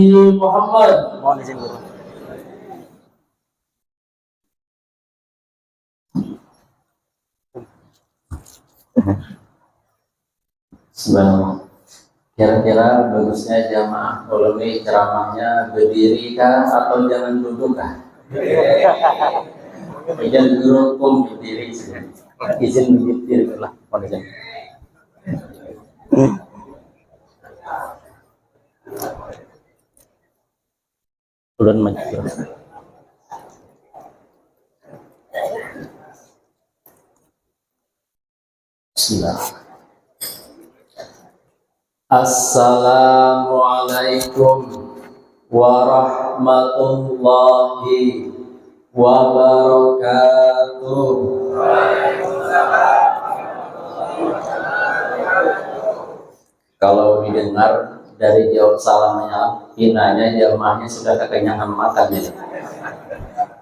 Muhammad. Mohon izin guru. Subhanallah. Kira-kira bagusnya jamaah ulumi ceramahnya berdiri kah atau jangan duduk kah? Jangan duduk pun berdiri saja. Izin berdiri lah. Mohon izin. Turun maju. Bismillah. Assalamualaikum warahmatullahi wabarakatuh. Kalau didengar dari jawab salamnya, pinanya jamaahnya sudah kekenyangan makan ya.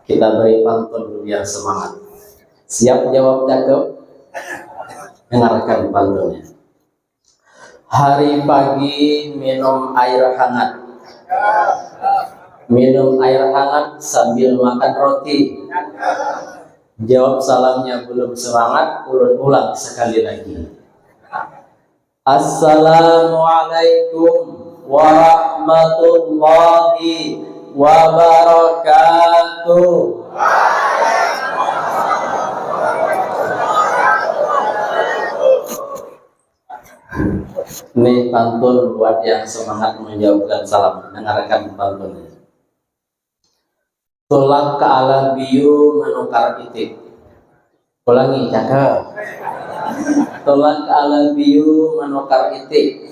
Kita beri pantun biar semangat. Siap jawab cakep? Dengarkan pantunnya. Hari pagi minum air hangat. Minum air hangat sambil makan roti. Jawab salamnya belum semangat, ulang sekali lagi. Assalamualaikum warahmatullahi wabarakatuh. Ini pantun buat yang semangat menjawabkan salam. Dengarkan pantunnya. Tulak ke ala biu menukar itik. Ulangi, cakep. Tulak ke ala biu menukar itik.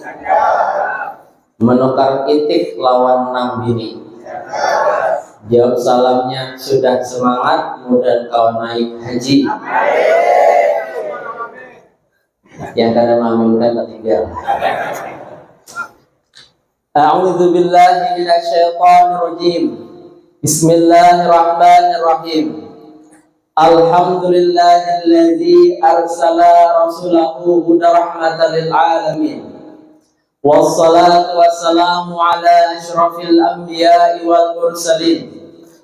Menukar itik lawan 6 bini. Jawab salamnya sudah semangat, mudah kau naik haji. Yang kadang mengaminkan ketinggal. A'udzu billahi minasyaitonir rajim. Bismillahirrahmanirrahim. Alhamdulillahilladzi arsala rasulahu hudarahmatan lil alamin. Wassalatu wassalamu ala asyrafil anbiya'i wal mursalin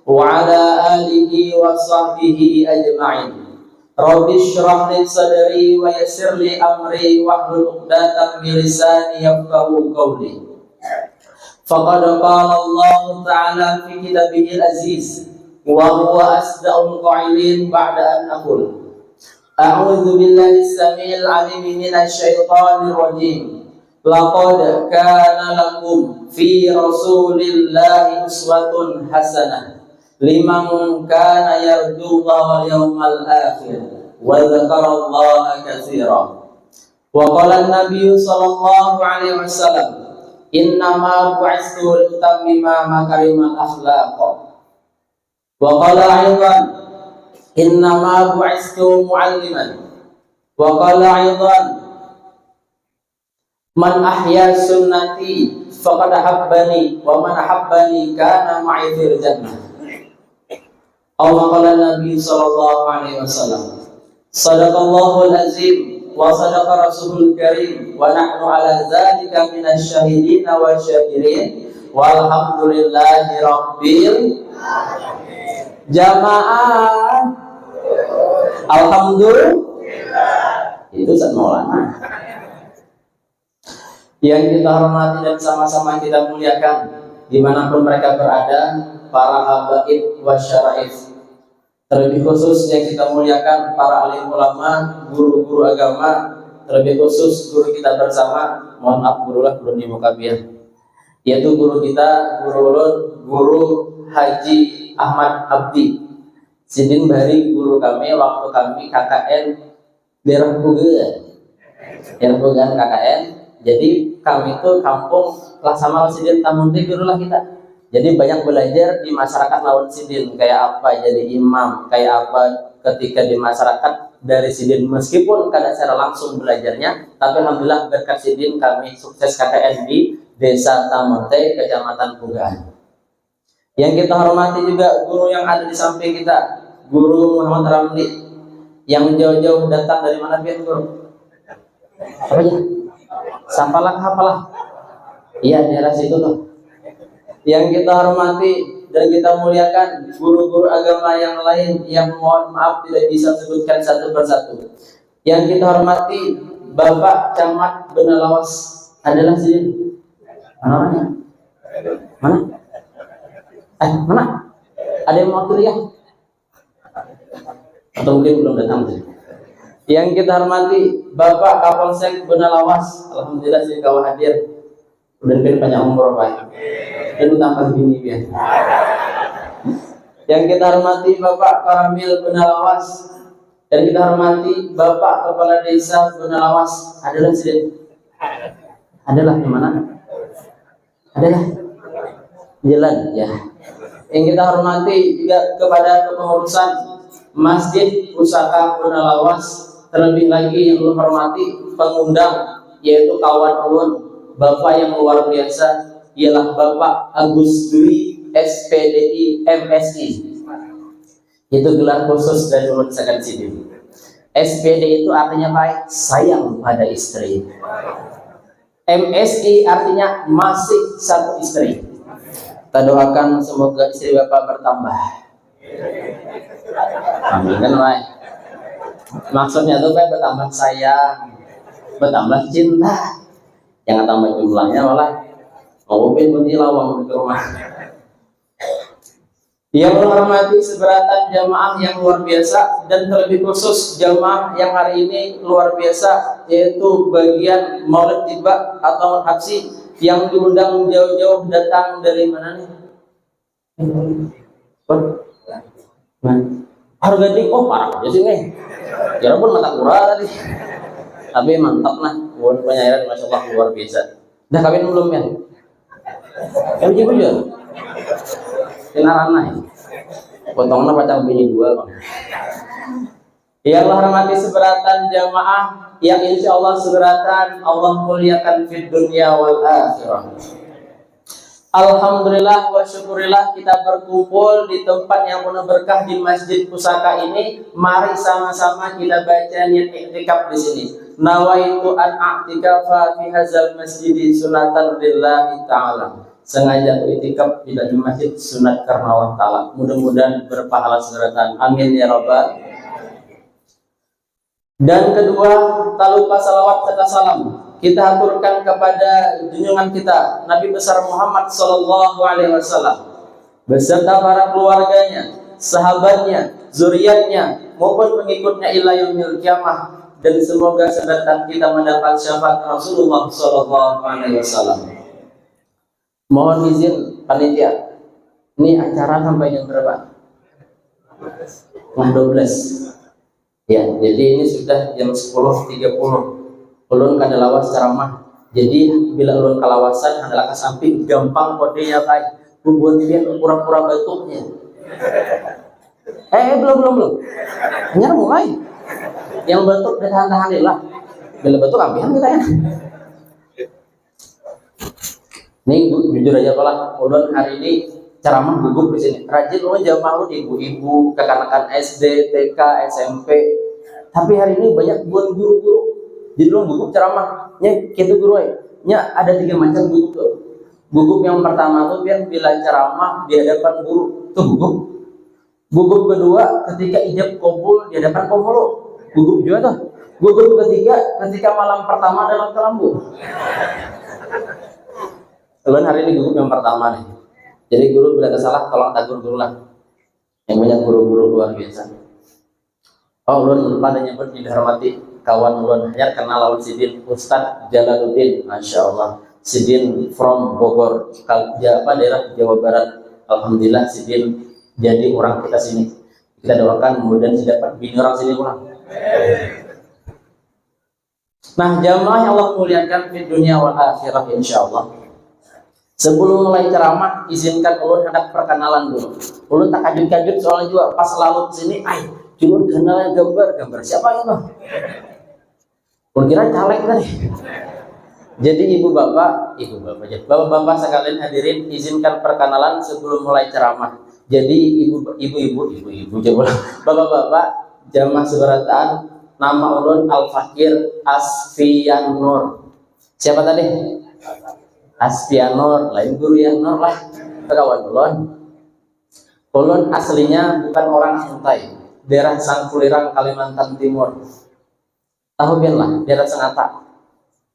wa ala alihi wa sahbihi ajma'in. Rabbi shrah li sadri wa yassir li amri wahlul 'uqdatam min lisani yafqahu qawli. Faqad qala Allah ta'ala fi kitabihil aziz wa huwa asdaqul qailin ba'da an aqul a'udzu billahi as-sami'il 'alim minasy syaithanir rajim. Laqad kana lakum fi rasulillahi uswatun hasanah liman kana yarjullaha wal yawmal akhir wa dzakarallaha katsiran. Wa qala an-nabiy sallallahu alaihi wasallam, innama bu'istu litammima makarimal akhlaq. Wa qala aidan, innama bu'istu mu'alliman. Wa qala aidan, man ahya sunnati faqad habbani wa man habbani kana ma'i fil jannah. Allah qala Nabi sallallahu alaihi wasallam, sadaqallahul azim wa sadaqa rasulul karim wa nahnu ala dzalika minasy syahidin wa syakirin walhamdulillahi rabbil alamin. Jamaah alhamdulillah. Itu Ustaz Maulana. Yang kita hormati dan sama-sama kita muliakan dimanapun mereka berada, para habaib wasyaraif. Terlebih khusus yang kita muliakan para alim ulama, guru-guru agama, terlebih khusus guru kita bersama, mohon maaf guru di muka biar, yaitu guru kita, guru Haji Ahmad Abdi Sidin Bari, guru kami waktu kami KKN Berpugan KKN. Jadi kami itu kampung Laksamana Sidin Tamunti, guru lah kita. Jadi banyak belajar di masyarakat lawan Sidin, kayak apa jadi imam, kayak apa ketika di masyarakat dari Sidin, meskipun kadang secara langsung belajarnya, tapi alhamdulillah berkat Sidin kami sukses KKN di Desa Tamunte, Kecamatan Pugaan. Yang kita hormati juga guru yang ada di samping kita, Guru Muhammad Ramli, yang jauh-jauh datang dari mana biar guru? Apa aja? Sampalah, apalah? Iya, daerah situ tuh. Yang kita hormati dan kita muliakan guru-guru agama yang lain yang mohon maaf tidak bisa sebutkan satu persatu. Yang kita hormati Bapak Camat Benalawas adalah sini. Mana? Mana? Mana? Ada yang mau kuliah? Atau mungkin belum datang? Yang kita hormati Bapak Kapolsek Benalawas, alhamdulillah sih kau hadir. Udah banyak umur Pak. Dan tambah gini biar. Yang kita hormati Bapak Karamil Benalawas, dan kita hormati Bapak Kepala Desa Benalawas adalah sini. Adalah di mana? Adalah jalan ya. Yang kita hormati juga kepada kepengurusan Masjid Pusaka Benalawas, terlebih lagi yang ulun hormati pengundang yaitu kawan ulun Bapak yang luar biasa ialah Bapak Agus Dwi SPDI MSI. Itu gelar khusus dari ulun Sagan Sidin. SPD itu artinya baik, sayang pada istri. MSI artinya masih satu istri. Kita doakan semoga istri Bapak bertambah. Amin kan, Pak? Maksudnya tuh Pak bertambah sayang, bertambah cinta. Jangan tambah jumlahnya malah mobil bunyi lawang di rumah. Yang menghormati seberatan jamaah yang luar biasa dan terlebih khusus jamaah yang hari ini luar biasa yaitu bagian Maulid Tiba atau Habsi yang diundang jauh-jauh datang dari mana nih? Harga ding, oh parah aja sih nih. Kira pun mata kurang tadi. Tapi mantap lah, buat penyairan masya Allah luar biasa. Udah kawin belum ya? Kawin juga ya? Kenalan lah. Potongnya pacar bini dua bang. Yang hormati seberatan jamaah yang insya Allah seberatan Allah muliakan fid dunia wal akhirah. Alhamdulillah wa syukurillah kita berkumpul di tempat yang penuh berkah di Masjid Pusaka ini. Mari sama-sama kita baca niat iktikaf di sini. Nawaitu an a'tikafa fi hadzal masjidi sunatan lillahi ta'ala. Sengaja iktikaf di masjid sunat karena Allah Ta'ala. Mudah-mudahan berpahala seberatan. Amin ya rabbal. Dan kedua, tak lupa salawat serta salam kita aturkan kepada junjungan kita Nabi besar Muhammad Sallallahu Alaihi Wasallam beserta para keluarganya, sahabatnya, zuriatnya maupun pengikutnya ila yaumil kiamah, dan semoga sedatang kita mendapat syafaat Rasulullah Sallallahu Alaihi Wasallam. Mohon izin panitia, ini acara sampai jam berapa? 12. Ya, jadi ini sudah jam 10.30. Ulun kada lawas ceramah. Jadi bila ulun kalawasan adalah ke samping gampang kodenya baik. Bubuan dia pura-pura batuknya. Belum. Hanya mulai. Yang batuk ditahan-tahan lah. Bila batuk ambihan kita ya. Nih jujur aja pala, ulun hari ini ceramah gugup di sini. Rajin ulun jamaah lu ibu-ibu, kekanak-kanak SD, TK, SMP. Tapi hari ini banyak buat guru-guru. Jadi lu gugup ceramahnya gitu guru nya ada 3 macam gugup tuh. Gugup yang pertama tuh biar bila ceramah di hadapan guru tuh gugup. Gugup kedua ketika ijab kabul di hadapan pemulu. Gugup juga tuh. Gugup ketiga ketika malam pertama dalam kelambu. Kalian hari ini gugup yang pertama nih. Jadi guru bila salah tolong tegur guru lah. Yang banyak guru-guru luar biasa. Oh, ulun lupa dan nyebut dihormati kawan ulun hanya kenal lawan Sidin Ustadz Jalaluddin, masya Allah. Sidin from Bogor, daerah Jawa Barat. Alhamdulillah Sidin jadi orang kita sini. Kita doakan kemudian dapat bini orang sini pulang. Nah, jamaah yang Allah muliakan di dunia wal akhirah insya Allah. Sebelum mulai ceramah, izinkan ulun hendak perkenalan dulu. Ulun tak kajut-kajut soalnya juga pas lalu sini, ulun kenal gambar siapa itu? Ulun kira caleg tadi. Jadi bapak-bapak sekalian hadirin, izinkan perkenalan sebelum mulai ceramah. Jadi ibu-ibu coba bapak-bapak jamaah seberatan, nama ulun Al-Fakir Asfian Nur. Siapa tadi? Asfian Nur, lain guru yang Nur lah. kawan ulun aslinya bukan orang Sungai, daerah Sangkulirang, Kalimantan Timur. Tahu bien lah, daerah Sangatta.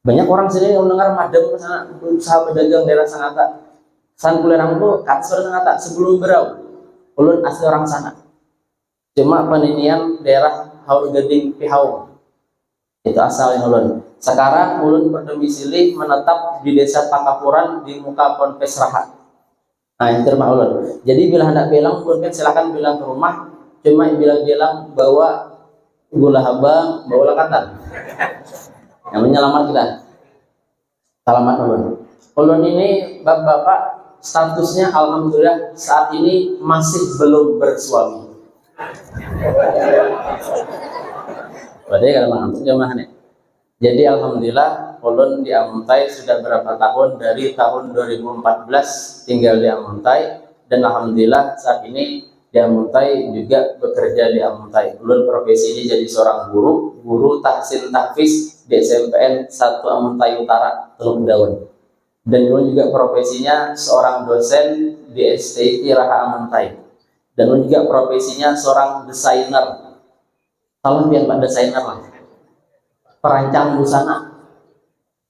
Banyak orang sini yang mendengar madem ke sana, usaha pedagang daerah Sangatta. Sangkulirang itu ke atas Sangatta sebelum Berau. Ulun asli orang sana. Cuma peninian daerah Haur Gading Pihaung. Itu asalnya ulun. Sekarang ulun berdomisili menetap di Desa Pakapuran di muka Ponpes Rahat. Nah, yang terima ulun. Jadi bila hendak bilang, mungkin silakan bilang ke rumah. Cuma bilang-bilang bawa gula habang, bawa lakatan. Yang menyelamat kita. Selamat ulun. Ulun ini bapak-bapak statusnya alhamdulillah saat ini masih belum bersuami. Berarti kalau ngantuk jamaah nih. Jadi alhamdulillah ulun di Amuntai sudah berapa tahun, dari tahun 2014 tinggal di Amuntai, dan alhamdulillah saat ini di Amuntai juga bekerja di Amuntai. Ulun profesinya jadi seorang guru tahsin tahfiz di SMPN 1 Amuntai Utara Teluk Daun. Dan ulun juga profesinya seorang dosen di STI Raha Amuntai. Dan ulun juga profesinya seorang desainer. Kalau biar Pak desainer lah, perancang busana,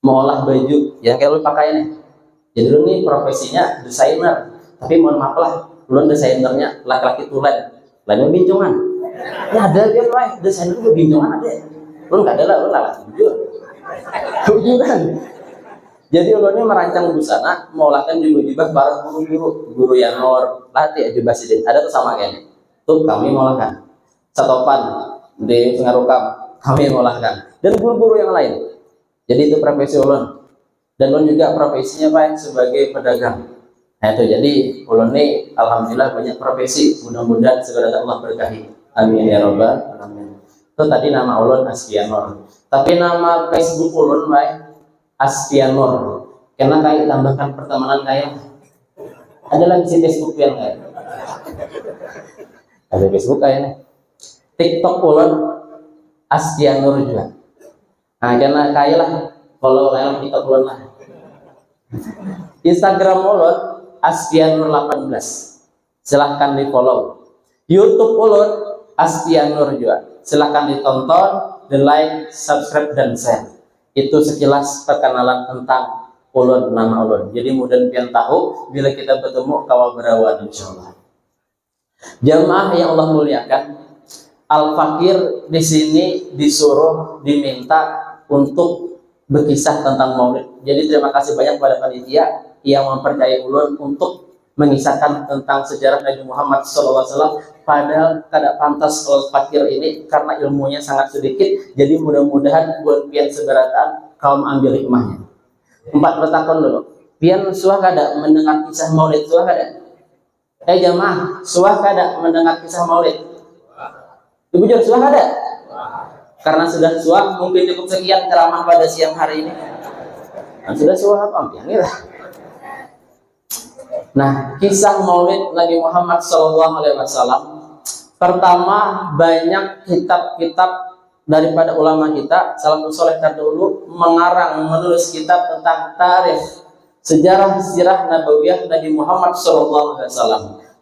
mengolah baju yang kayak lu pakai nih. Jadi lu nih profesinya desainer, tapi mohon maaf lah, lu desainernya laki-laki tulen, lainnya bincongan. Ya ada dia lah, desainer juga bincongan ada. Lu nggak ada lah, lu laki jujur, kan? Jadi lu ini merancang busana, mengolahkan jubah-jubah para guru yang nor, latih jubah sidin. Ada tuh sama kayaknya. Tuh kami mengolahkan. Satopan di Pengarukam kami mengolahkan, dan guru-guru yang lain. Jadi itu profesi ulun. Dan ulun juga profesinya Pak sebagai pedagang. Nah itu, jadi ulun ini alhamdulillah banyak profesi. Mudah-mudahan segera Allah berkahi. Amin ya robbal alamin. Itu tadi nama ulun Astianor. Tapi nama Facebook ulun Pak Astianor. Karena kayak tambahkan pertemanan kayak ada lagi si Facebook yang kayak ada Facebook kayaknya. TikTok ulun Astianor juga. Nah, karena kaya lah kalau kayak TikTok ulun lah. Instagram ulun Astianor 18. Silahkan di follow. YouTube ulun Astianor juga. Silahkan ditonton, di like, subscribe dan share. Itu sekilas perkenalan tentang ulun, nama ulun. Jadi mudah-mudahan tahu bila kita bertemu kawal berawan insyaallah. Jamaah yang Allah muliakan, Al-Fakir di sini disuruh diminta untuk berkisah tentang Maulid. Jadi terima kasih banyak pada panitia yang mempercayai ulun untuk mengisahkan tentang sejarah Nabi Muhammad SAW. Padahal tidak pantas Al-Fakir ini karena ilmunya sangat sedikit. Jadi mudah-mudahan buat pian seberataan kaum ambil hikmahnya. 4 bertakon dulu. Pian suah kada mendengar kisah Maulid, suah kada? Jamaah, suah kada mendengar kisah Maulid? Ibu jujur suah ada? Karena sudah suah, mungkin cukup sekian ceramah pada siang hari ini. Nah, sudah suah apa? Yang Nah, kisah Maulid Nabi Muhammad SAW. Pertama, banyak kitab-kitab daripada ulama kita, salafus saleh terdahulu mengarang, menulis kitab tentang tarikh, sejarah sirah nabawiyah Nabi Muhammad SAW.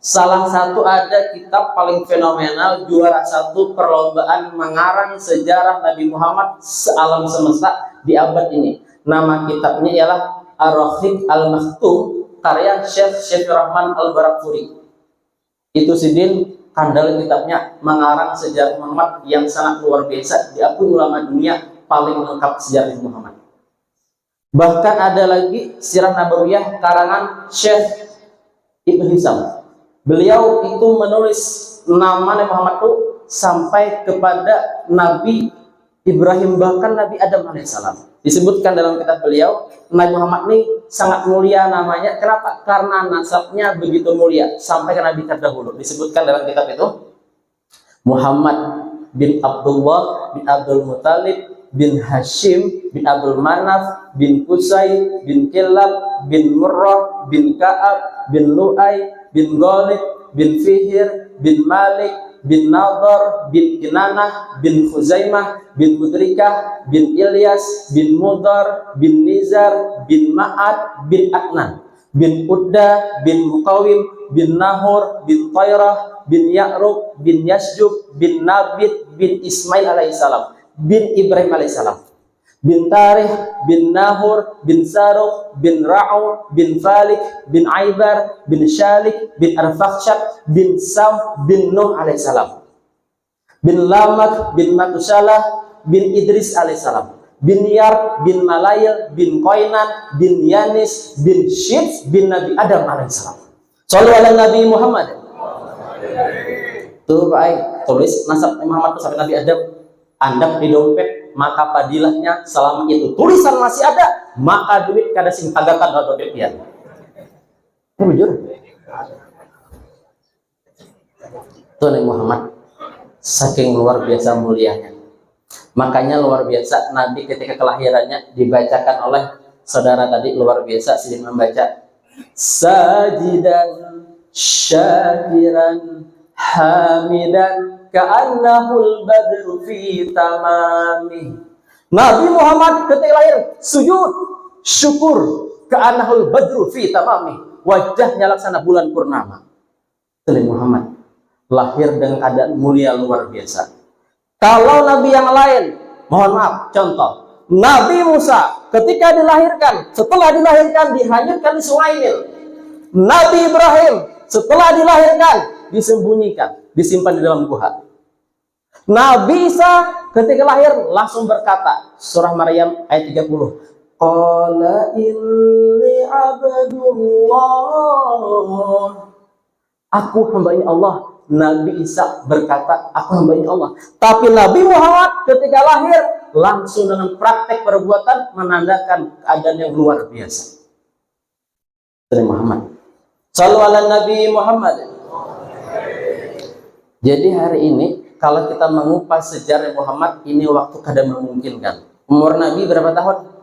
Salah satu ada kitab paling fenomenal, juara 1 perlombaan mengarang sejarah Nabi Muhammad sealam semesta di abad ini. Nama kitabnya ialah Ar-Rahiq Al-Maktum, karya Syekh Syafir Rahman Al-Barakfuri. Itu sidin kandal kitabnya, mengarang sejarah Muhammad yang sangat luar biasa, diakui ulama dunia paling lengkap sejarah Muhammad. Bahkan ada lagi sirah nabawiyah karangan Syekh Ibn Hisham. Beliau itu menulis nama Nabi Muhammad itu sampai kepada Nabi Ibrahim, bahkan Nabi Adam alaihissalam. Disebutkan dalam kitab beliau, Nabi Muhammad ini sangat mulia namanya. Kenapa? Karena nasabnya begitu mulia sampai ke Nabi terdahulu. Disebutkan dalam kitab itu, Muhammad bin Abdullah bin Abdul Muttalib bin Hashim bin Abdul Manaf bin Qusay bin Kilab bin Murrah bin Ka'ab bin Lu'ay bin Ghalib bin Fihir bin Malik bin Nadar bin Kinanah bin Khuzaimah bin Mudrikah bin Ilyas bin Mudar bin Nizar bin Ma'ad bin Adnan. bin Udda, bin Muqawim, bin Nahor, bin Tayrah, bin Ya'rub, bin Yasjub, bin Nabit, bin Ismail alaihissalam, bin Ibrahim alaihissalam, bin Tarih, bin Nahor, bin Saruh, bin Ra'u, bin Falik, bin Aibar, bin Syalik, bin Arfakhshad, bin Sam, bin Nuh alaihissalam, bin Lamak, bin Matusalah, bin Idris alaihissalam, bin Yar, bin Malayil, bin Qoinan, bin Yanis, bin Syits, bin Nabi Adam alaihissalam. Shallu ala Nabi Muhammad. Tuh baik, tulis nasab Muhammad sampai Nabi Adam, andap di dompet, maka padilahnya selama itu tulisan masih ada, maka duit kada sing tagakan atau dompet ya. Jujur. Tuh Nabi Muhammad saking luar biasa mulianya. Makanya luar biasa Nabi ketika kelahirannya dibacakan oleh saudara tadi, luar biasa Sidin membaca sajidan syakiran hamidan ka'annahul badru fi tamami. Nabi Muhammad ketika lahir sujud syukur ka'annahul badru fi tamami, wajahnya laksana bulan purnama. Nabi Muhammad lahir dengan keadaan mulia luar biasa. Kalau nabi yang lain, mohon maaf, contoh Nabi Musa ketika dilahirkan, setelah dilahirkan dihanyutkan di Sungai Nil. Nabi Ibrahim setelah dilahirkan disembunyikan, disimpan di dalam gua. Nabi Isa ketika lahir langsung berkata, surah Maryam ayat 30, qala inni abdullah, aku hambanya Allah. Nabi Isa berkata, aku hambanya Allah. Tapi Nabi Muhammad ketika lahir langsung dengan praktek perbuatan menandakan keadaan yang luar biasa. Nabi Muhammad. Shallu ala Nabi Muhammad. Jadi hari ini kalau kita mengupas sejarah Muhammad, ini waktu kada memungkinkan. Umur Nabi berapa tahun?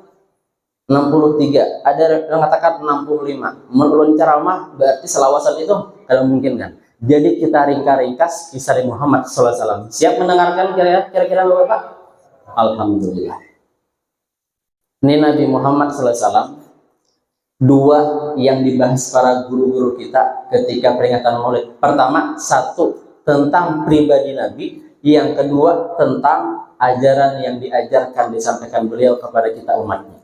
63. Ada yang mengatakan 65. Menurut ceramah berarti selawasan itu kada memungkinkan. Jadi kita ringkas kisah Nabi Muhammad SAW. Siap mendengarkan kira-kira Bapak? Alhamdulillah. Ini Nabi Muhammad SAW, dua yang dibahas para guru-guru kita ketika peringatan Maulid. Pertama, satu tentang pribadi Nabi. Yang kedua tentang ajaran yang diajarkan, disampaikan beliau kepada kita umatnya.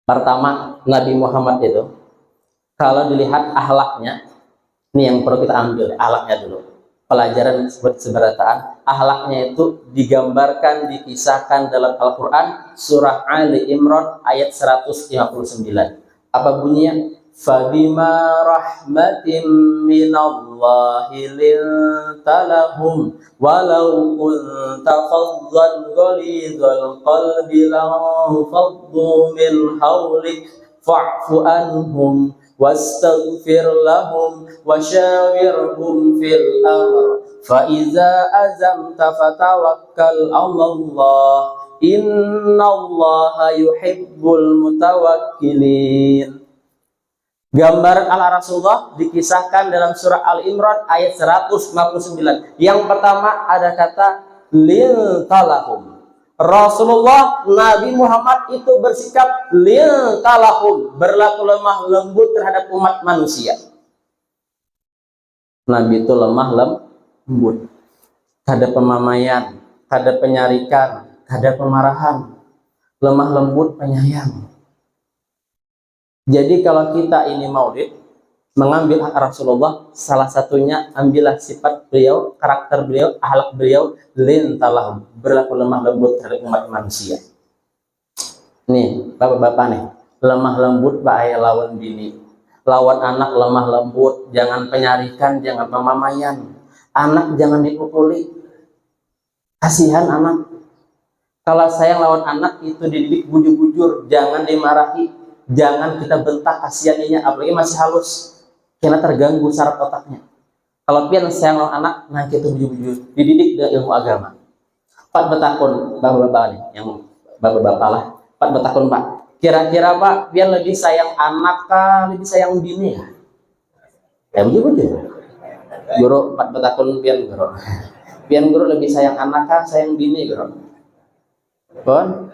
Pertama, Nabi Muhammad itu kalau dilihat akhlaknya, ini yang perlu kita ambil, akhlaknya dulu. Pelajaran seberataan, akhlaknya itu digambarkan, dikisahkan dalam Al-Quran, surah Ali Imran ayat 159. Apa bunyinya? Fabima rahmatin minallahi lintalahum walau kunta faddan ghalidhal qalbi lanfaddu min hawlik fa'fu anhum wastaghfir lahum wasyawirhum fil amr fa iza azamta fatawakkal 'alallah innallaha yuhibbul mutawakkilin. Gambar ala Rasulullah dikisahkan dalam surah Al-Imran ayat 159. Yang pertama ada kata lil talahum. Rasulullah Nabi Muhammad itu bersikap lil talahum, berlaku lemah lembut terhadap umat manusia. Nabi itu lemah lembut, kada pemamaian, kada penyarikan, kada pemarahan, lemah lembut, penyayang. Jadi kalau kita ini maulid mengambil hak Rasulullah, salah satunya ambillah sifat beliau, karakter beliau, akhlak beliau, lintalahum, berlaku lemah lembut terhadap umat manusia. Nih, bapak-bapak nih, lemah lembut pak ayah lawan bini, lawan anak lemah lembut, jangan penyarikan, jangan pemamaian, anak jangan dipukuli, kasihan anak. Kalau sayang lawan anak itu dididik bujur-bujur, jangan dimarahi. Jangan kita bentak kasihaninya, apalagi masih halus, karena terganggu saraf otaknya. Kalau pian sayang lawan anak, nah kita bujur-bujur, dididik dengan ilmu agama. Pak betakun, bapak-bapak nih, yang bapak-bapak lah, Pak betakun Pak, kira-kira Pak, pian lebih sayang anak kah, lebih sayang bini ya? Ya bujur-bujur. Guru, Pak betakun pian guru. Pian guru lebih sayang anak kah, sayang bini guru? Pun?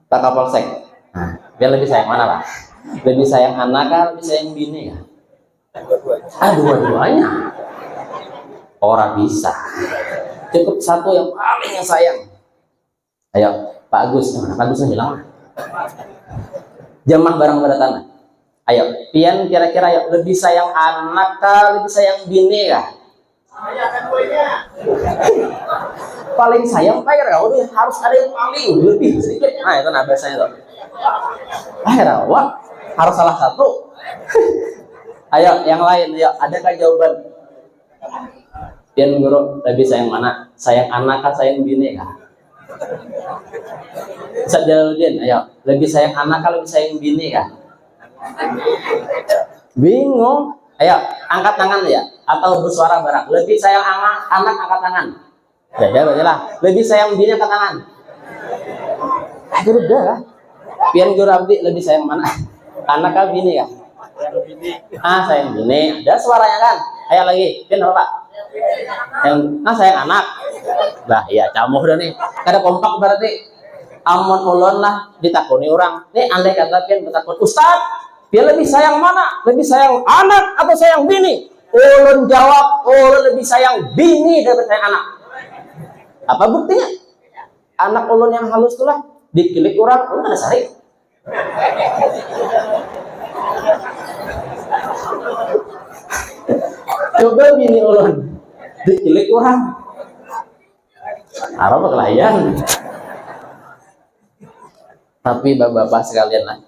Pak Kapolsek. Nah. Biar lebih sayang mana Pak? Lebih sayang anak kah, lebih sayang bini ya? Dua-duanya. Orang bisa. Cukup satu yang paling yang sayang. Ayo, Pak Agus, mana Pak Agusnya hilang? Jemah barang pada tanah. Ayo, pian kira-kira ayo, lebih sayang anak kah, lebih sayang bini kah? Paling sayang Pak ya, udah harus ada yang paling lebih sedikit. Nah, itu nah biasanya tuh. Wah, harus salah satu. Ayo, yang lain, ayo, adakah jawaban? Pian guru, lebih sayang mana? Sayang anak kah, sayang bini kah? Ustaz Jalaluddin, ayo, lebih sayang anak kah, lebih sayang bini kah? Bingung? Ayo, angkat tangan ya, atau bersuara bareng. Lebih sayang anak angkat tangan. Ya, berarti lah. Lebih sayang bini angkat tangan. Udah lah. Pian guru abdi lebih sayang mana? Anak kah, bini kah? Sayang bini. Ada suaranya kan? Ayo lagi. Pian apa Pak? Sayang anak. Lah iya camuh dah nih. Kada kompak berarti. Amun ulun lah ditakuni orang. Nih andai kata pian bertakun, Ustaz, pian lebih sayang mana? Lebih sayang anak atau sayang bini? Ulun jawab, ulun lebih sayang bini daripada sayang anak. Apa buktinya? Anak ulun yang halus tuh lah dikilik orang, ulun ada sari. Coba bini ulun dikilik orang, apa kelayan. Tapi bapak-bapak sekalian lah,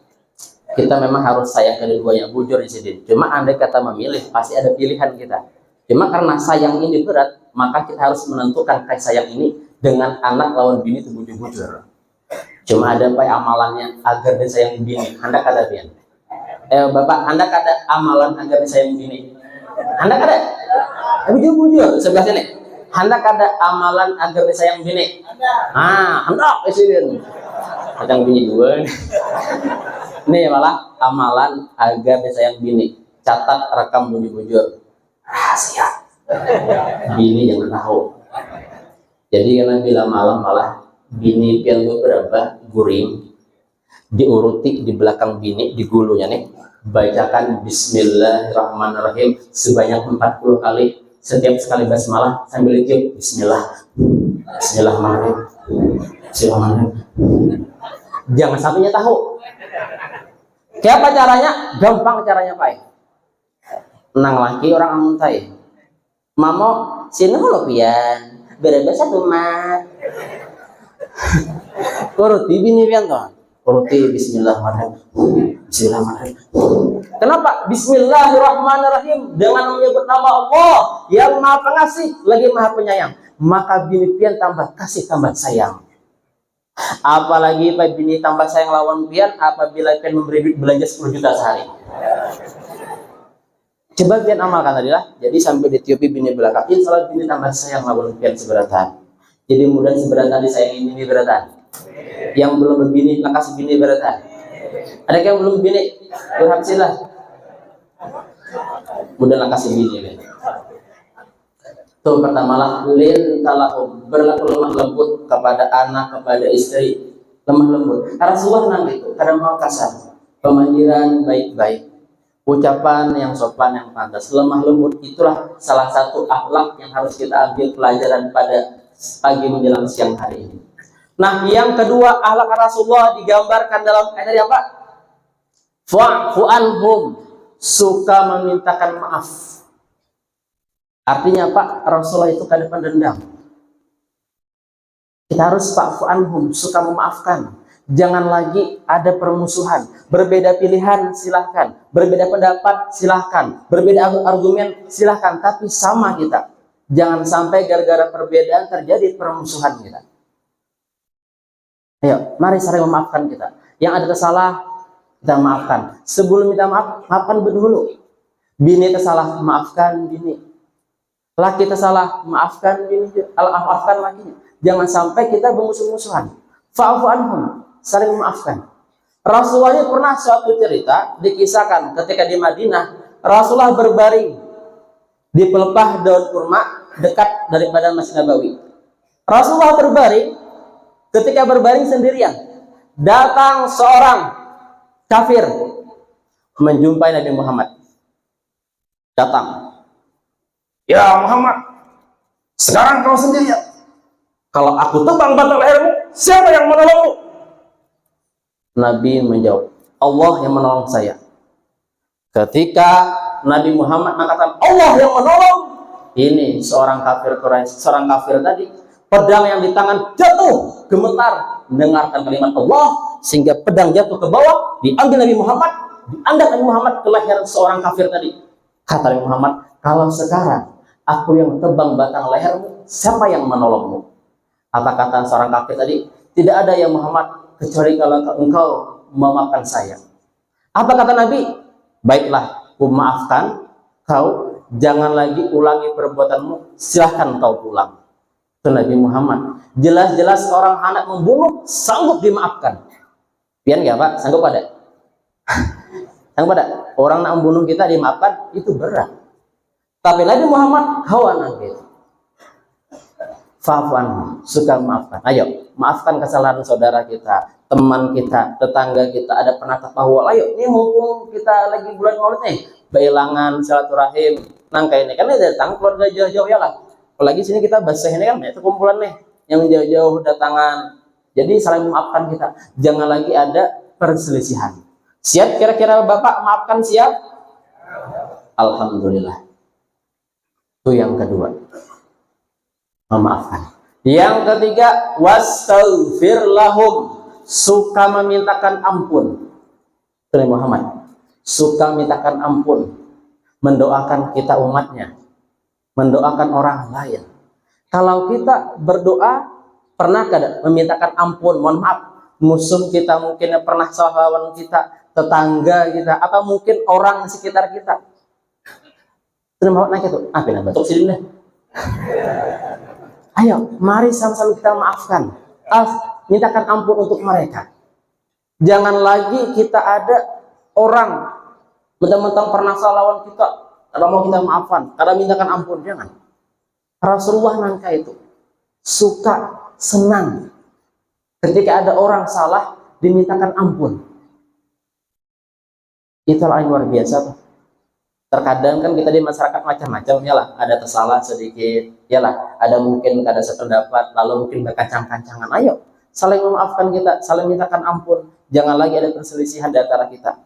kita memang harus sayang kedua-duanya, bujur di sini. Cuma andai kata memilih, pasti ada pilihan kita. Cuma karena sayang ini berat, maka kita harus menentukan kasih sayang ini dengan anak lawan bini itu bujur-bujur. Cuma ada apa amalannya agar disayang bini? Hendak ada pian? Bapak, hendak ada amalan agar disayang bini? Hendak ada? Bujur-bujur sebelah sini. Hendak ada amalan agar disayang bini? Hendak presiden. Kadang bini dua. Ini malah amalan agar disayang bini. Catat, rekam, bujur-bujur. Rahasia. Bini jangan tahu. Jadi karena bila malam malah bini pian beberapa guring, diuruti di belakang bini, di gulunya nih, bacakan Bismillahirrahmanirrahim sebanyak 40 kali. Setiap sekali basmalah sambil tiup Bismillah, Bismillahirrahmanirrahim, Bismillahirrahmanirrahim. Jangan sampai tahu. Kayak apa caranya? Gampang caranya Pak. Nang laki orang amuntai. Mamo sini lo pian, beres satu mat. Uruti bini pian toh. Uruti Bismillahirrahmanirrahim. Bismillahirrahmanirrahim. Kenapa? Bismillahirrahmanirrahim, dengan menyebut nama Allah yang Maha Pengasih lagi Maha Penyayang. Maka bini pian tambah kasih, tambah sayang. Apalagi Pak bini tambah sayang lawan pian apabila pian memberi duit belanja 10 juta sehari. Coba pian amalkan tadi lah. Jadi sampai ditiupi bini belakang, insya Allah bini tambah sayang lawan pian seberatan. Jadi mudah seberatan disayangi bini beratan. Yang belum berbini kasih bini beratan. Ada yang belum bini berhapsilah. Mudah kasih bini. Tuh pertama lah lin talahum, berlaku lemah lembut kepada anak, kepada istri, lemah lembut. Rasulullah nanti itu kadang mau kasar, pemanggilan baik-baik, ucapan yang sopan yang pantas, lemah lembut. Itulah salah satu akhlak yang harus kita ambil pelajaran pada pagi menjelang siang hari ini. Nah, yang kedua akhlak Rasulullah digambarkan dalam ayat apa? Fa'fu anhum, suka memintakan maaf. Artinya Pak, Rasulullah itu kada pendendam. Kita harus fa'fu anhum, suka memaafkan. Jangan lagi ada permusuhan. Berbeda pilihan silahkan, berbeda pendapat silahkan, berbeda argumen silahkan, tapi sama kita. Jangan sampai gara-gara perbedaan terjadi permusuhan kita. Ayo, mari saling memaafkan kita. Yang ada salah, kita maafkan. Sebelum minta maaf, maafkan dulu. Bini tersalah, maafkan bini. Laki tersalah, maafkan bini, maafkan lakinya. Jangan sampai kita bermusuh-musuhan. Fa'fu anhum, saling memaafkan. Rasulullah pernah suatu cerita dikisahkan ketika di Madinah, Rasulullah berbaring di pelepah daun kurma dekat daripada Masjid Nabawi. Rasulullah berbaring, ketika berbaring sendirian, datang seorang kafir menjumpai Nabi Muhammad. Datang. Ya Muhammad, sekarang kau sendirian. Kalau aku tebang batang lehermu, siapa yang menolongmu? Nabi menjawab, Allah yang menolong saya. Ketika Nabi Muhammad mengatakan Allah yang menolong, ini seorang kafir Quraisy, seorang kafir tadi, pedang yang di tangan jatuh, gemetar, mendengarkan kalimat Allah, sehingga pedang jatuh ke bawah, diambil Nabi Muhammad, diangkat Nabi Muhammad ke leher seorang kafir tadi. Kata Nabi Muhammad, kalau sekarang aku yang tebang batang lehermu, siapa yang menolongmu? Apa kata seorang kafir tadi? Tidak ada ya Muhammad, kecuali kalau engkau memaafkan saya. Apa kata Nabi? Baiklah, aku maafkan kau, jangan lagi ulangi perbuatanmu, silahkan kau pulang. Itu Nabi Muhammad. Jelas-jelas orang anak membunuh sanggup dimaafkan. Pian nggak Pak? Sanggup ada? Sanggup ada? Orang nak membunuh kita dimaafkan itu berat. Tapi Nabi Muhammad kawan gitu. Fa'afwan, suka maafkan. Ayo, maafkan kesalahan saudara kita, teman kita, tetangga kita, ada penatap bahwa. Ayo, ini mumpung kita lagi bulan Maulid nih, bailangan silaturahim, nangka ini kan datang keluarga jauh-jauh ya lah. Apalagi sini kita basah ini kan, itu kumpulan nih yang jauh-jauh datangan. Jadi saling memaafkan kita. Jangan lagi ada perselisihan. Siap kira-kira Bapak maafkan siap? Alhamdulillah. Itu yang kedua. Memaafkan. Yang ketiga, wastaghfir lahum, suka memintakan ampun. Nabi Muhammad suka memintakan ampun, mendoakan kita umatnya, mendoakan orang lain. Kalau kita berdoa, pernah kada memintakan ampun, mohon maaf, musuh kita mungkin pernah salah lawan kita, tetangga kita, atau mungkin orang di sekitar kita. Nabi Muhammad naik itu, apa yang batuk sini deh. Ayo, mari sama-sama kita maafkan. Mintakan ampun untuk mereka. Jangan lagi kita ada orang mentang-mentang pernah salah lawan kita, kalau mau kita maafkan, karena mintakan ampun, jangan. Rasulullah nangka itu suka, senang ketika ada orang salah dimintakan ampun. Itulah yang luar biasa tuh. Terkadang kan kita di masyarakat macam-macam ya lah, ada tersalah sedikit ya lah, ada mungkin ada sependapat, lalu mungkin berkacang-kancangan. Ayo saling memaafkan kita, saling mintakan ampun, jangan lagi ada perselisihan di antara kita.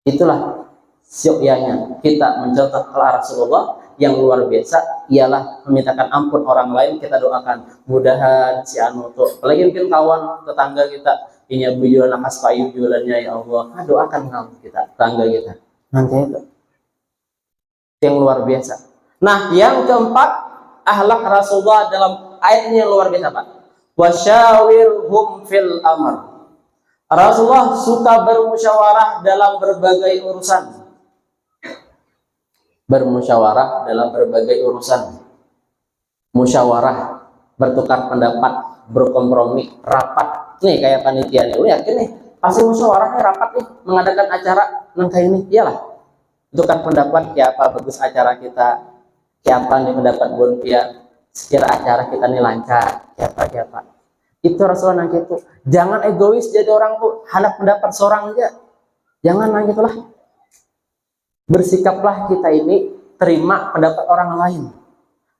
Itulah syokyanya kita mencontoh Rasulullah yang luar biasa, ialah memintakan ampun orang lain. Kita doakan mudahan si anu tuh, apalagi mungkin kawan tetangga kita ini jualan nakas payu jualannya, ya Allah, doakan kamu kita, tetangga kita. Nanti itu yang luar biasa. Nah, yang keempat, akhlak Rasulullah dalam ayat ini yang luar biasa, Pak. Wasyawirhum fil amr. Rasulullah suka bermusyawarah dalam berbagai urusan. Bermusyawarah dalam berbagai urusan. Musyawarah, bertukar pendapat, berkompromi, rapat. Nih kayak panitia nih, lu yakin nih pasti musyawarahnya rapat nih, mengadakan acara nangka ini, iyalah tukar pendapat, kayak apa bagus acara kita, kayak apa nih pendapat Bonpia, sekira acara kita nih lancar, kayak apa. Itu Rasulullah nangka itu. Jangan egois jadi orang tuh, hendak pendapat seorang aja, jangan nangka itulah. Bersikaplah kita ini terima pendapat orang lain.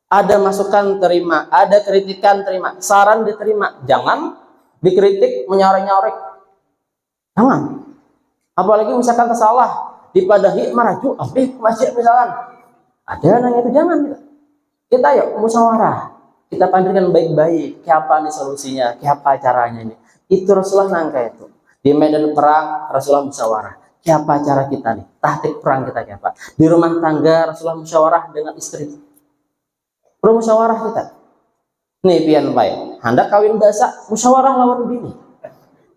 Ada masukan terima, ada kritikan terima, saran diterima, jangan dikritik menyorek-nyorek. Jangan. Apalagi misalkan tersalah, dipadahi maraju, masjid misalkan. Ada nanya itu, jangan kita. Kita yuk musyawarah. Kita pandangkan baik-baik, kayak apa nih solusinya, kayak apa caranya ini. Itu Rasulullah nangka itu. Di medan perang Rasulullah musyawarah. Kayak apa cara kita nih, taktik perang kita kayak apa. Di rumah tangga Rasulullah musyawarah dengan istri. Perlu musyawarah kita. Nih pian baik, hendak kawin basah, musyawarah lawan bini.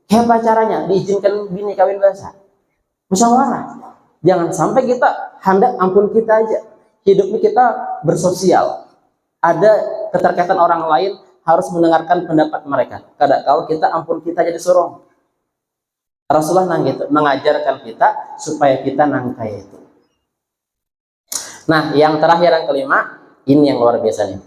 Kayak apa caranya diizinkan bini kawin basah? Musyawarah. Jangan sampai kita hendak ampun kita aja. Hidupnya kita bersosial. Ada keterkaitan orang lain, harus mendengarkan pendapat mereka. Kadang kalau kita ampun kita jadi sorong. Rasulullah nang gitu, mengajarkan kita supaya kita nangka itu. Nah, yang terakhir yang kelima, ini yang luar biasa nih.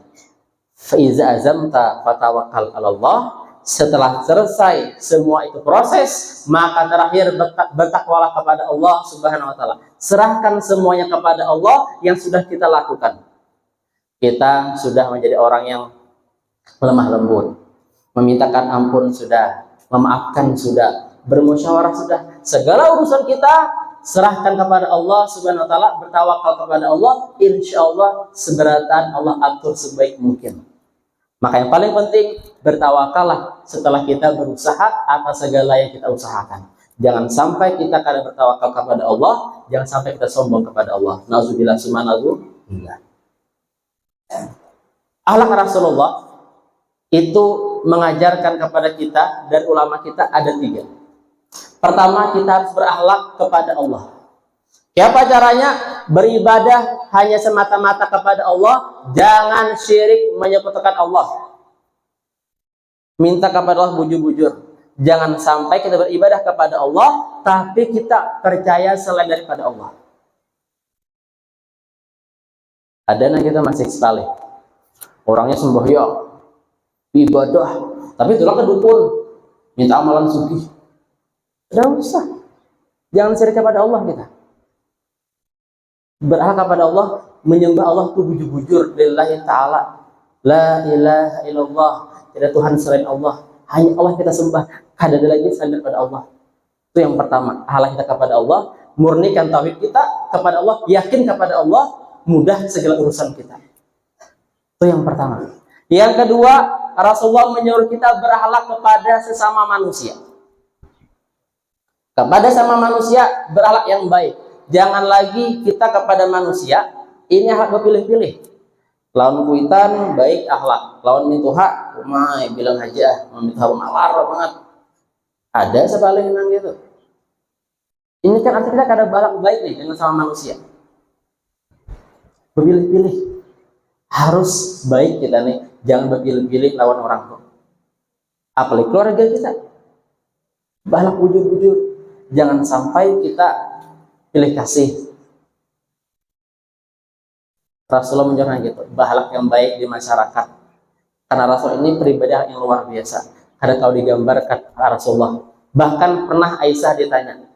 Fa iza azamta fatawakkal 'ala Allah. Setelah selesai semua itu proses, maka terakhir bertakwalah kepada Allah Subhanahu wa taala. Serahkan semuanya kepada Allah yang sudah kita lakukan. Kita sudah menjadi orang yang lemah lembut, memintakan ampun sudah, memaafkan sudah, bermusyawarah sudah. Segala urusan kita serahkan kepada Allah Subhanahu wa taala, bertawakal kepada Allah, insya Allah seberatan Allah atur sebaik mungkin. Maka yang paling penting, bertawakallah setelah kita berusaha atas segala yang kita usahakan. Jangan sampai kita karena bertawakal kepada Allah, jangan sampai kita sombong kepada Allah. Nauzubillah summa nauzubillah. Akhlak Rasulullah itu mengajarkan kepada kita dan ulama kita ada 3. Pertama, kita harus berakhlak kepada Allah. Siapa caranya? Beribadah hanya semata-mata kepada Allah, jangan syirik menyekutukan Allah. Minta kepada Allah bujur-bujur. Jangan sampai kita beribadah kepada Allah, tapi kita percaya selain daripada Allah. Ada yang kita masih sekali. Orangnya sembahyang, ibadah, tapi itulah kedukun, minta amalan sugih. Tidak usah. Jangan syirik kepada Allah kita. Berakhlak kepada Allah, menyembah Allah itu bujur-bujur lillahi ta'ala. La ilaha illallah, tidak Tuhan selain Allah, hanya Allah kita sembah, tidak ada lagi selain daripada Allah. Itu yang pertama, akhlak kita kepada Allah, murnikan tauhid kita kepada Allah, yakin kepada Allah, mudah segala urusan kita. Itu yang pertama. Yang kedua, Rasulullah menyuruh kita berakhlak kepada sesama manusia. Kepada sama manusia berakhlak yang baik. Jangan lagi kita kepada manusia ini akhlak berpilih-pilih. Lawan kuitan baik akhlak, lawan mintuha umay bilang aja, mintuha malar banget. Ada sebalik nang gitu. Ini kan artinya kita kada berakhlak baik nih dengan sama manusia. Berpilih-pilih. Harus baik kita nih, jangan berpilih-pilih lawan orang tua. Apalagi keluarga kita. Berakhlak bujur-bujur. Jangan sampai kita pilih kasih. Rasulullah menjelaskan gitu, berakhlak yang baik di masyarakat. Karena Rasul ini pribadi yang luar biasa. Ada tahu digambarkan Rasulullah. Bahkan pernah Aisyah ditanya,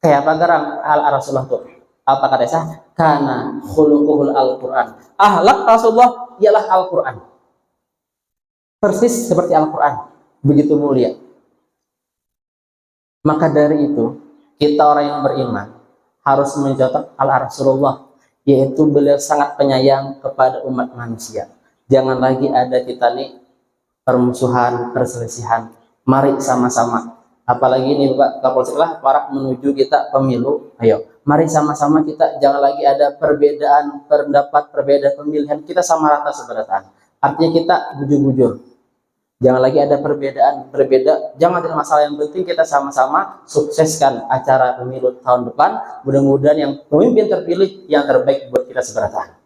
kayak apa garang Rasulullah tuh? Apa kata Aisyah? Karena khuluquhul Al-Quran. Akhlak Rasulullah ialah Al-Quran. Persis seperti Al-Quran. Begitu mulia. Maka dari itu, kita orang yang beriman harus mencontoh Rasulullah, yaitu beliau sangat penyayang kepada umat manusia. Jangan lagi ada kita nih permusuhan, perselisihan. Mari sama-sama. Apalagi ini Pak Kapolsek lah para menuju kita pemilu. Ayo, mari sama-sama kita jangan lagi ada perbedaan pendapat, perbedaan pemilihan. Kita sama rata seberataan. Artinya kita bujur-bujur. Jangan lagi ada perbedaan, berbeda. Jangan ada masalah, yang penting kita sama-sama sukseskan acara pemilu tahun depan. Mudah-mudahan yang pemimpin terpilih yang terbaik buat kita seberataan.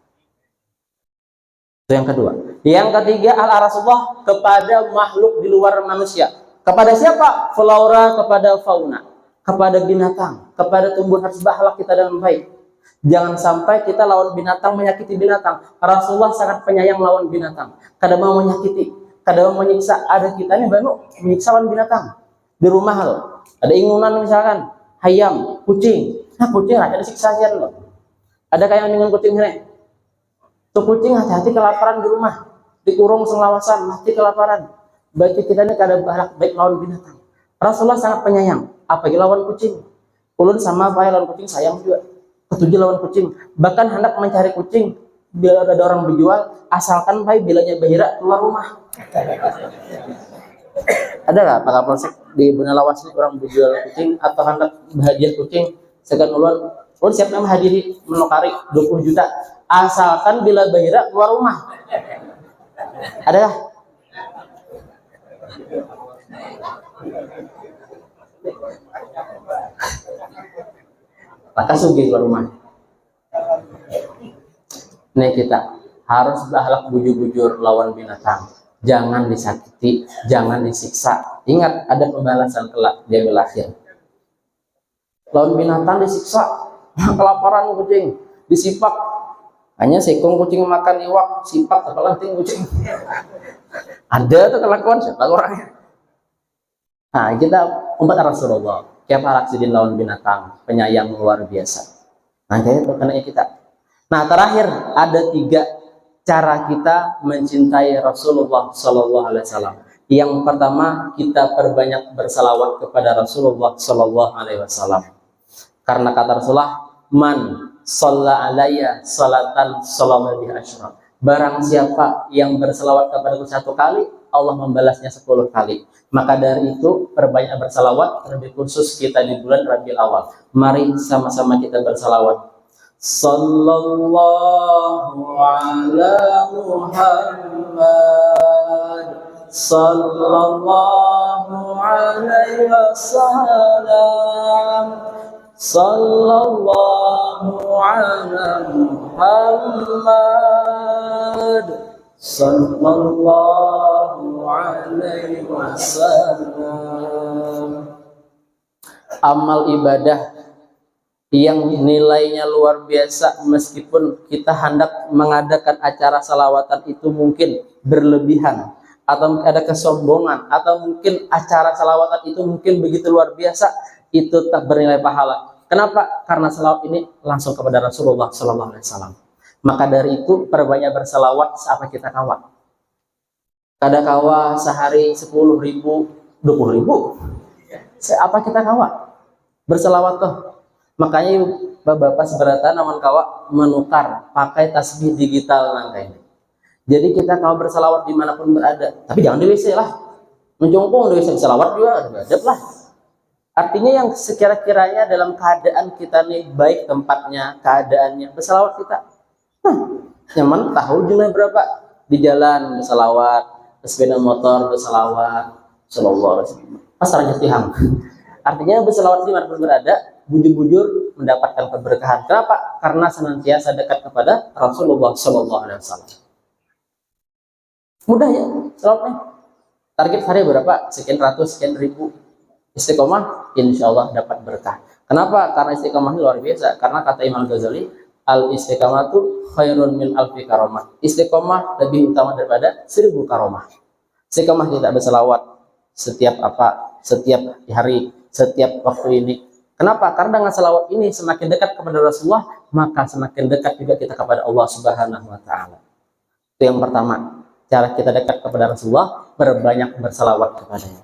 Itu yang kedua. Yang ketiga, Rasulullah kepada makhluk di luar manusia. Kepada siapa? Flora, kepada fauna, kepada binatang, kepada tumbuhan. Harus berakhlak kita dengan baik. Jangan sampai kita lawan binatang menyakiti binatang. Rasulullah sangat penyayang lawan binatang. Kadang mau menyakiti, kadang menyiksa. Ada kita nih baru menyiksa lawan binatang di rumah loh. Ada ingunan misalkan ayam, kucing. Nah kucing ada siksaan loh. Ada kayak dengan kucing ini. Tuh kucing hati-hati kelaparan di rumah, dikurung selawasan, mati kelaparan. Berarti kita ini kada baik lawan binatang. Rasulullah sangat penyayang. Apalagi lawan kucing. Ulun sama apa lawan kucing sayang juga. Ketujuh lawan kucing. Bahkan hendak mencari kucing. Bila ada orang berjual, asalkan baik bilanya bahira keluar rumah. Ada nggak Pak Kapolsek di Bunalawas ini orang berjual kucing atau hendak bahagia kucing? Segan ulun siap nama hadiri menukari 20 juta. Asalkan bila bahira keluar rumah. Ada nggak? Maka sugih keluar rumah. Nih kita harus berakhlak bujur-bujur lawan binatang. Jangan disakiti, jangan disiksa. Ingat ada pembalasan kelak dia berakhir. Lawan binatang disiksa, kelaparan kucing, disipak. Hanya sekong kucing makan iwak, sipak terpelanting kucing. Ada tuh kelakuan siapa orangnya. Nah, kita umat Rasulullah, kayak Palaksidin lawan binatang, penyayang luar biasa. Nah, kayak itu karena kita. Nah, terakhir ada 3 cara kita mencintai Rasulullah Sallallahu Alaihi Wasallam. Yang pertama, kita perbanyak bersalawat kepada Rasulullah Sallallahu Alaihi Wasallam. Karena kata Rasulullah, man shalla alayya salatan sallallahu alaihi wasallam. Barang siapa yang berselawat kepadaku 1 kali, Allah membalasnya 10 kali. Maka dari itu perbanyak bersalawat, terlebih khusus kita di bulan Rabiul Awal. Mari sama-sama kita bersalawat. Sallallahu ala Muhammad, sallallahu alaihi wasallam, sallallahu ala Muhammad, sallallahu alaihi wasallam. Amal ibadah yang nilainya luar biasa, meskipun kita hendak mengadakan acara salawatan itu mungkin berlebihan, atau ada kesombongan, atau mungkin acara salawatan itu mungkin begitu luar biasa, itu tak bernilai pahala. Kenapa? Karena salawat ini langsung kepada Rasulullah Sallallahu Alaihi Wasallam. Maka dari itu perbanyak bersalawat. Siapa kita kawa? Kada kawa sehari 10.000, 20.000. Apa kita kawa? Bersalawat tuh. Makanya bapak seberatan namun kawa menukar pakai tasbih digital nangka ini. Jadi kita kawa bersalawat dimanapun berada. Tapi jangan di WC lah. Mencungkung di WC bersalawat juga adab lah. Artinya yang sekira-kiranya dalam keadaan kita nih baik tempatnya, keadaannya, bersalawat kita. Nyaman tahu jumlah berapa di jalan bersalawat, sepeda motor bersalawat, sallallahu alaihi wasallam. Pasar Jatihang. Artinya bersalawat dimanapun berada, bujur-bujur mendapatkan keberkahan. Kenapa? Karena senantiasa dekat kepada Rasulullah Sallallahu Alaihi Wasallam. Mudah ya, salawatnya. Target hari berapa? Sekian ratus, sekian ribu. Istiqomah, insya Allah dapat berkah. Kenapa? Karena istiqomah ini luar biasa. Karena kata Imam Ghazali, al istiqamatu khairun min alfi karomah. Istiqomah lebih utama daripada 1000 karomah. Istiqomah kita berselawat setiap hari, setiap waktu ini. Kenapa? Karena dengan selawat ini semakin dekat kepada Rasulullah, maka semakin dekat juga kita kepada Allah Subhanahu wa Ta'ala. Itu yang pertama, cara kita dekat kepada Rasulullah, berbanyak berselawat kepadanya.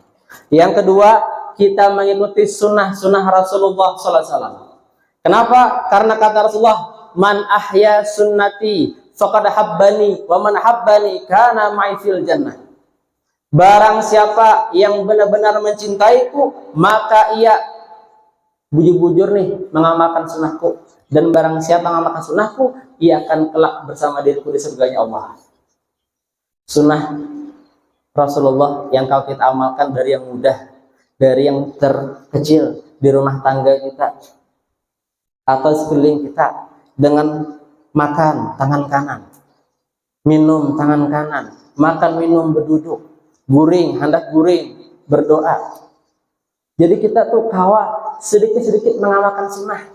Yang kedua, kita mengikuti sunnah-sunnah Rasulullah SAW. Kenapa? Karena kata Rasulullah, man ahya sunnati faqad habbani wa man habbani kana ma'i fil jannah. Barang siapa yang benar-benar mencintaiku, maka ia bujur-bujur nih mengamalkan sunnahku, dan barang siapa mengamalkan sunnahku, ia akan kelak bersama diriku di surganya Allah. Sunnah Rasulullah yang kalau kita amalkan dari yang mudah, dari yang terkecil di rumah tangga kita atau sekeliling kita, dengan makan tangan kanan, minum tangan kanan, makan minum berduduk, guring hendak guring, berdoa. Jadi kita tuh kawa sedikit-sedikit mengamalkan sunnah.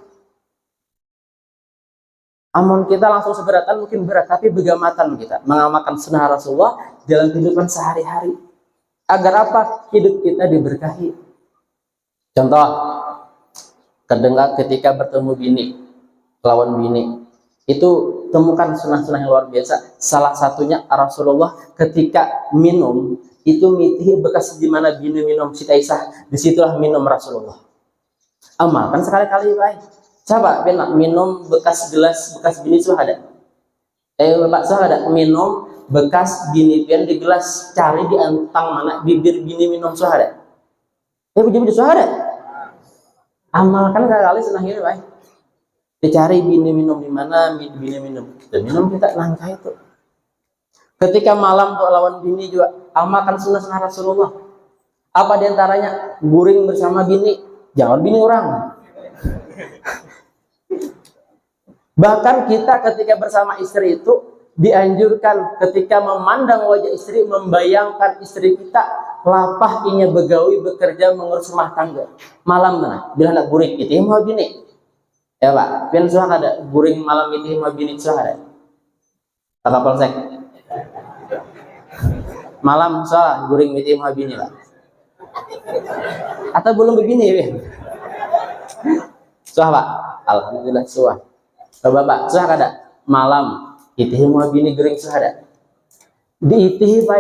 Amun kita langsung seberatan mungkin berat, tapi begamatan kita mengamalkan sunnah Rasulullah dalam kehidupan sehari-hari. Agar apa? Hidup kita diberkahi. Contoh, ketika bertemu bini, lawan bini, itu temukan sunnah-sunnah yang luar biasa. Salah satunya Rasulullah ketika minum, itu mitih bekas di mana bini minum Siti Aisyah, disitulah minum Rasulullah. Amalkan sekali-kali baik. Coba minum bekas gelas bekas bini suhada. Bapak suhada minum bekas bini pian di gelas, cari di antang mana bibir bini minum suhada. Bibir suhada. Amalkan sekali sunnah ini baik. Dicari bini minum di mana, bini minum. Kita minum, kita langkah itu. Ketika malam tuh lawan bini juga amalkan sunnah-sunnah Rasulullah. Apa diantaranya? Guring bersama bini, jangan bini orang. Bahkan kita ketika bersama istri itu dianjurkan ketika memandang wajah istri, membayangkan istri kita lapah inya begawi bekerja mengurus rumah tangga. Malam mana? Bila nak guring itu mau bini. Ya Pak, pian suah ada guring malam itu mau bini suah ada. Kakak polsek. Malam soal guring itu mau bini Pak. Atau belum begini ya? Suah Pak? Alhamdulillah suah. Coba Pak, suah kada? Malam, itihi mau bini gering suah ada? Diitihi Pak,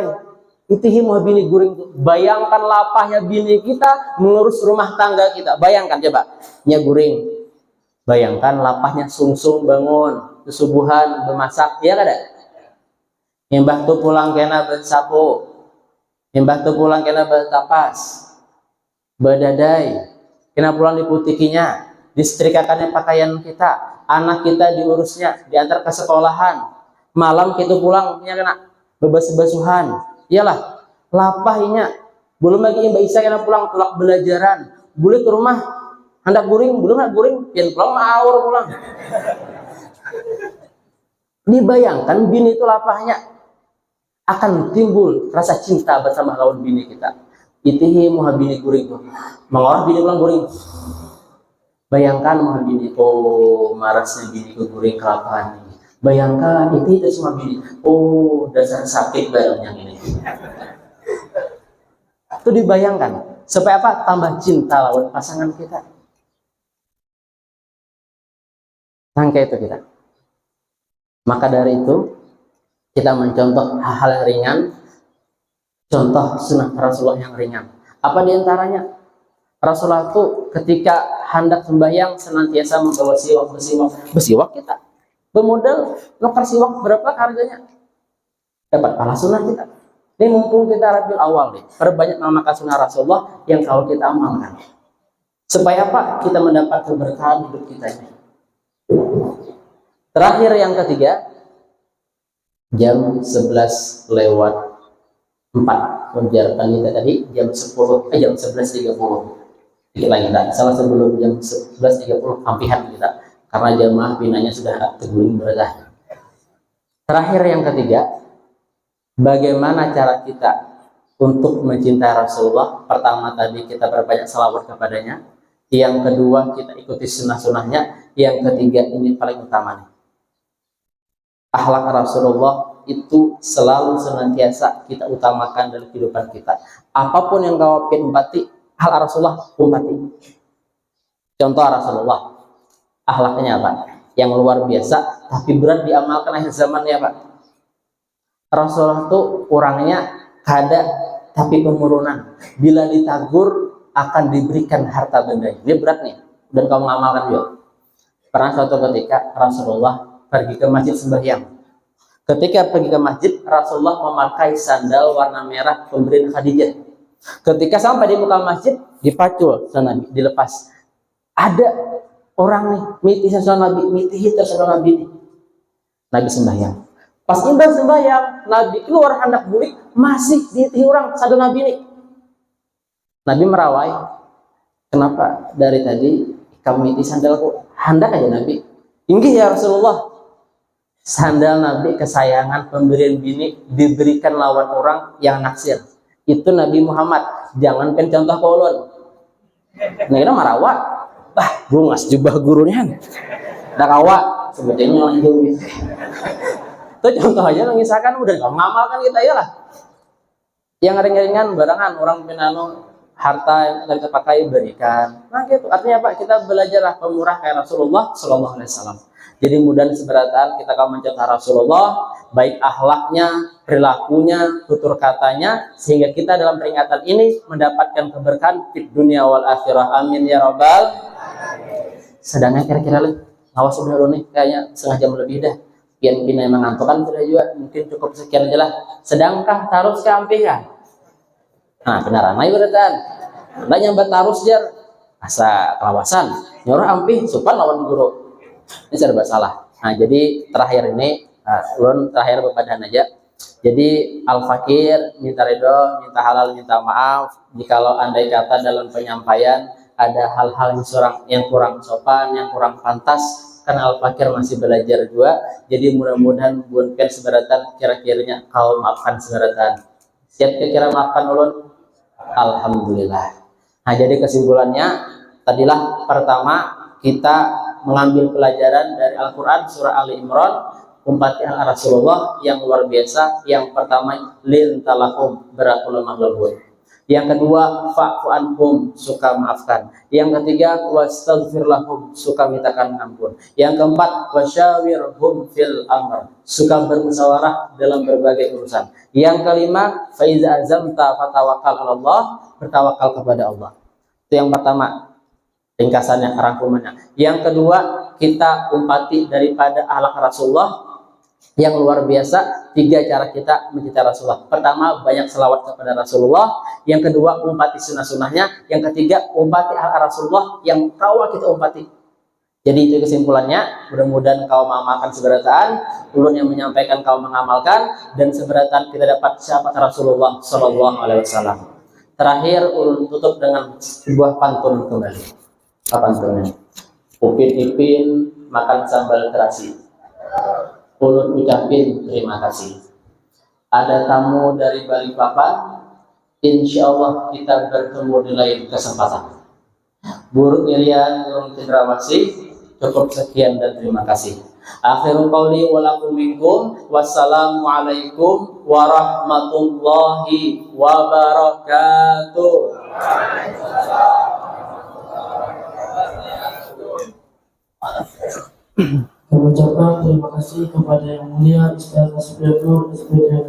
itihi mau bini gering. Bayangkan lapahnya bini kita mengurus rumah tangga kita. Bayangkan coba, nya guring. Bayangkan lapahnya sungsung bangun, kesubuhan bermasak, ya kada? Mbah tu pulang kena bersapu, mbah tu pulang kena bertapas, berdadai, kena pulang diputikinya, disetrikakannya pakaian kita, anak kita diurusnya, diantar ke sekolahan, malam kita pulangnya kena bebas-basuhan, iyalah, lapahnya, belum lagi mbak Isa kena pulang tulak belajaran, boleh ke rumah, hendak guring, belum hendak guring, pian pulang maur pulang. Dibayangkan bini itu lapahnya, akan timbul rasa cinta bersama lawan bini kita. Itihi muha bini guring tuh. Mengorah bini pulang guring. Bayangkan muha bini, oh marasnya bini ke guring kelaparan ini. Bayangkan itu semua bini. Oh dasar sakit barang yang ini. Itu dibayangkan. Supaya apa? Tambah cinta lawan pasangan kita. Sangka itu kita. Maka dari itu kita mencontoh hal-hal yang ringan, contoh sunnah Rasulullah yang ringan. Apa diantaranya? Rasulullah itu ketika hendak sembahyang senantiasa membawa besiwak kita. Bermodal nuker siwak berapa harganya? Dapat pahala sunnah kita. Ini mumpung kita Rabiul Awal nih, perbanyak memakan sunnah Rasulullah yang kalau kita amalkan. Supaya apa? Kita mendapat keberkahan hidup kita ini. Terakhir yang ketiga, jam 11 lewat 4 menjarkan kita tadi jam 11.30 dikit lagi kita salah sebelum jam 11.30 hampihan kita karena jamaah pinanya sudah terguling berat. Terakhir yang ketiga, bagaimana cara kita untuk mencintai Rasulullah? Pertama tadi kita berbanyak salawat kepadanya, yang kedua kita ikuti sunnah-sunnahnya, yang ketiga ini paling utama nih, akhlak Rasulullah itu selalu senantiasa kita utamakan dalam kehidupan kita. Apapun yang kau umpati, hal Rasulullah umpati. Contoh Rasulullah, akhlaknya apa? Yang luar biasa, tapi berat diamalkan akhir zamannya Pak. Rasulullah itu orangnya kada, tapi pemurunan. Bila ditagur akan diberikan harta benda. Ini berat nih, dan kamu mengamalkan juga. Pernah suatu ketika Rasulullah pergi ke masjid sembahyang. Ketika pergi ke masjid, Rasulullah memakai sandal warna merah pemberian Khadijah. Ketika sampai di muka masjid, dipacul Nabi, dilepas. Ada orang nih, miti sandal Nabi, miti hitam sandal Nabi. Nabi sembahyang. Pas imbang sembahyang, Nabi keluar hendak bulik, masih diiti orang sandal Nabi nih. Nabi merawai, kenapa dari tadi kamu miti sandalku? Hendak aja Nabi. Inggih ya Rasulullah. Sandal Nabi kesayangan pemberian bini diberikan lawan orang yang naksir. Itu Nabi Muhammad. Jangan pen contoh kolon. Nah kita marawa. Bah, bungas jubah gurunya. Dak awak sebetulnya lanjut. Itu contoh aja mengisahkan udah gak ngamalkan kita ya lah. Yang ringan-ringan barangan orang pinanu harta yang kita pakai berikan. Nah gitu. Artinya Pak, kita belajarlah pemurah kayak Rasulullah Shallallahu Alaihi Wasallam. Jadi mudah seberatan kita akan mencontoh Rasulullah, baik akhlaknya, perilakunya, tutur katanya, sehingga kita dalam peringatan ini mendapatkan keberkahan di dunia wal akhirah. Amin ya robbal. Sedangkan kira-kira ngawas udah dulu nih, kayaknya setengah jam lebih dah. Pian pina emang ngantukan sudah juga, mungkin cukup sekian aja lah. Sedangkah tarus ke ampih ya? Nah benaran, ayo beratan. Anda nyambat tarus jar, asa kelawasan, nyuruh ampih, supan lawan guru. Ini serba salah. Nah jadi terakhir ini ulun terakhir bepadan aja. Jadi al-fakir minta ridho, minta halal, minta maaf jikalau andai kata dalam penyampaian ada hal-hal yang kurang sopan, yang kurang pantas, karena al-fakir masih belajar juga. Jadi mudah-mudahan bukan seberatan kira-kiranya kau maafkan seberatan. Siap kira-kira maafkan ulun? Alhamdulillah. Nah jadi kesimpulannya tadilah pertama kita mengambil pelajaran dari Al-Quran surah Ali Imran, umpati Rasulullah yang luar biasa. Yang pertama, lin talahum berakul mahlubun. Yang kedua, fa'fu anhum, suka maafkan. Yang ketiga, wastaghfir lahum, suka mintakan ampun. Yang keempat, wasyawirhum fil amr, suka bermusyawarah dalam berbagai urusan. Yang kelima, fa iza azamta fatawakkal 'ala Allah, bertawakal kepada Allah. Itu yang pertama, ringkasannya, rangkumannya. Yang kedua, kita umpati daripada akhlak Rasulullah yang luar biasa. 3 cara kita mencintai Rasulullah. Pertama, banyak selawat kepada Rasulullah. Yang kedua, umpati sunnah-sunnahnya. Yang ketiga, umpati akhlak Rasulullah yang tahu kita umpati. Jadi itu kesimpulannya. Mudah-mudahan kau mengamalkan seberatan, ulun yang menyampaikan kau mengamalkan, dan seberatan kita dapat syafaat Rasulullah Shallallahu Alaihi Wasallam. Terakhir, ulun tutup dengan sebuah pantun kembali. Apa pantunnya? Upin ipin makan sambal terasi, ulun ucapin terima kasih. Ada tamu dari Balikpapan, insya Allah kita bertemu di lain kesempatan. Buruk Irian, Urung Cendrawasih, cukup sekian dan terima kasih. Akhirul qauli wa lakum minkum, wassalamualaikum warahmatullahi wabarakatuh. Kami ucapkan terima kasih kepada Yang Mulia Ustaz Asbiatur SPDN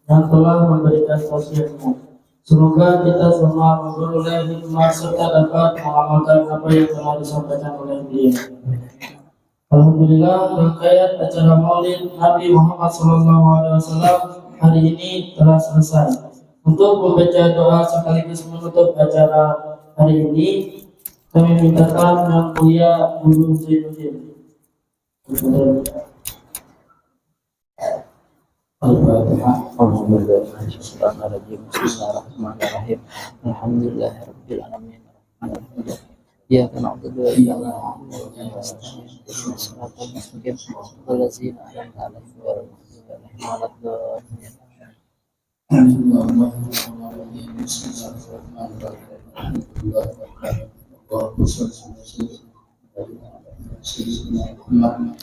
yang telah memberikan tausiahnya. Semoga kita semua memperoleh hikmah serta dapat mengamalkan apa yang telah disampaikan oleh beliau. Alhamdulillah, rangkaian acara Maulid Nabi Muhammad SAW hari ini telah selesai. Untuk membaca doa sekaligus menutup acara hari ini, kami mintakan Yang Mulia Guru Zainuddin. Al-Fatihah. Bismillahirrahmanirrahim. Alhamdulillahirabbil alamin. Iyyaka na'budu wa iyyaka nasta'in. Ihdinas siratal mustaqim. Shiratal ladzina an'amta 'alaihim ghairil maghdubi 'alaihim waladdallin.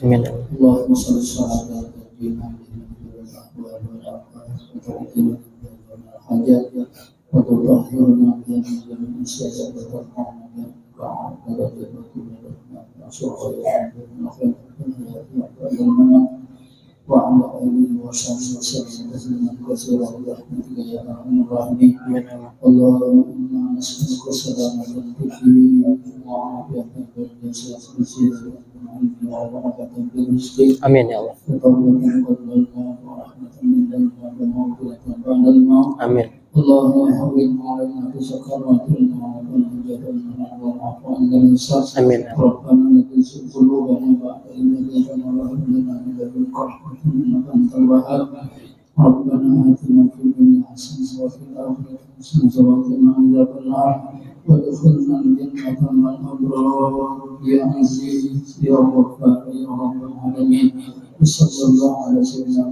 Amin. Allahumma shalli ala sayyidina Amin ya Allah. Amin. اللهم حول علينا بسكراتنا وبالجبلنا والعفو عند الإنسان. آمين. ربنا لا تزغ قلوبنا بعد إذ هديتنا وهب لنا من لدنك رحمة إنك أنت الوهاب. ربنا آتنا في الدنيا حسنة وفي الآخرة حسنة وقنا عذاب النار وادخلنا الجنة مع الأبرار يا عزيز يا غفار يا رب العالمين. وصلى الله على سيدنا